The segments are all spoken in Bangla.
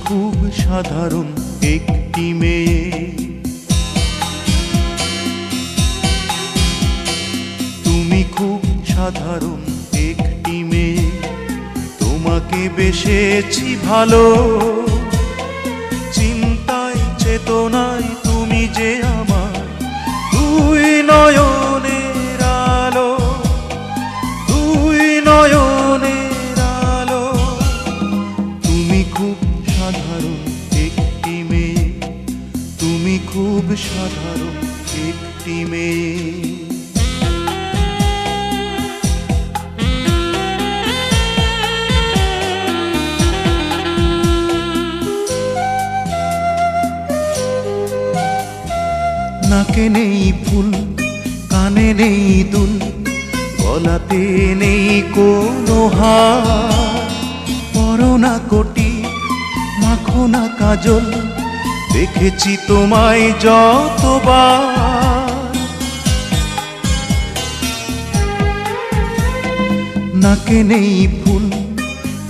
খুব সাধারণ একটি মেয়ে, তুমি খুব সাধারণ একটি মেয়ে। তোমাকে বেসেছি ভালো, চিন্তায় চেতনায় তুমি যে আমার দুই নয়নের আলো, দুই নয়নের আলো। তুমি খুব সাধারণ একটি মেয়ে, তুমি খুব সাধারণ একটি মেয়ে। নাকে নেই ফুল, কানে নেই দুল, গলাতে নেই কোনো হার। পরো না কোটি, মাখো না কাজল, দেখেছি তোমায় যতবার। নাকে নেই ফুল,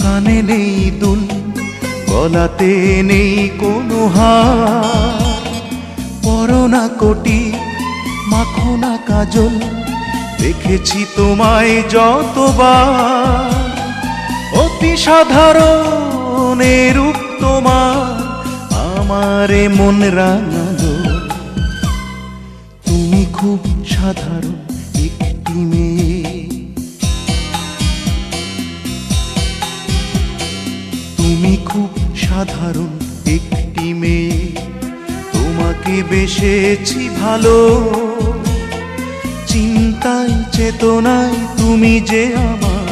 কানে নেই দুল, গলাতে নেই কোনো হার। পরো না কোটি, মাখো না কাজল, দেখেছি তোমায় যতবার। অতি সাধারণ রূপ তোমার আমারে মন রাঙালো। তুমি খুব সাধারণ একটি মেয়ে, তুমি খুব সাধারণ একটি মেয়ে। তোমাকে বেসেছি ভালো, চিন্তায় চেতনায় তুমি যে আমার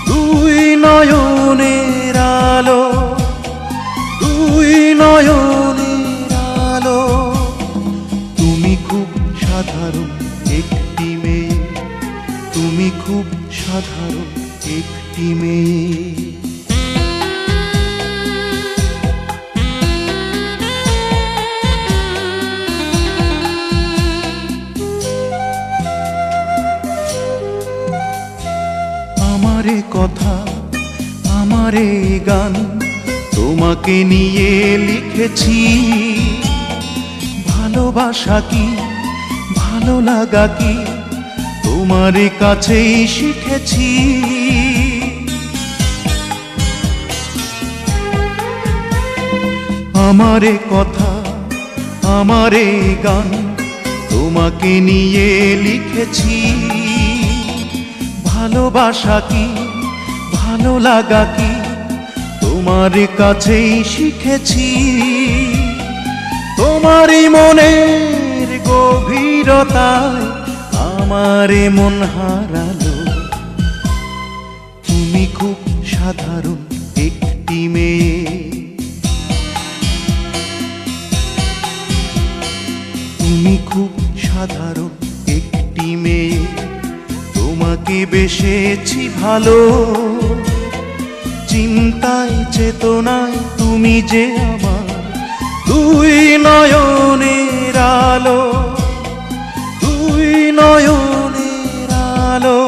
দুই নয়নের আলো, দুই নয়নের আলো। তুমি খুব সাধারণ একটি মেয়ে, তুমি খুব সাধারণ একটি মেয়ে। আমারে কথা, আমারে গান, তোমাকে নিয়ে লিখেছি। ভালোবাসা কি, ভালো লাগা কি, তোমার কাছেই শিখেছি। আমারে কথা, আমারে গান, তোমাকে নিয়ে লিখেছি। ভালোবাসা কি, ভালো লাগা কি, তোমার কাছেই শিখেছি। তোমারই মনের গভীরতায় আমারে মন হারালো। তুমি খুব সাধারণ একটি মেয়ে, তুমি খুব সাধারণ একটি মেয়ে। তোমাকে বেসেছি ভালো, চিন্তায় চেতনায় তুমি যে আমার দুই নয়নের আলো, দুই নয়নের আলো।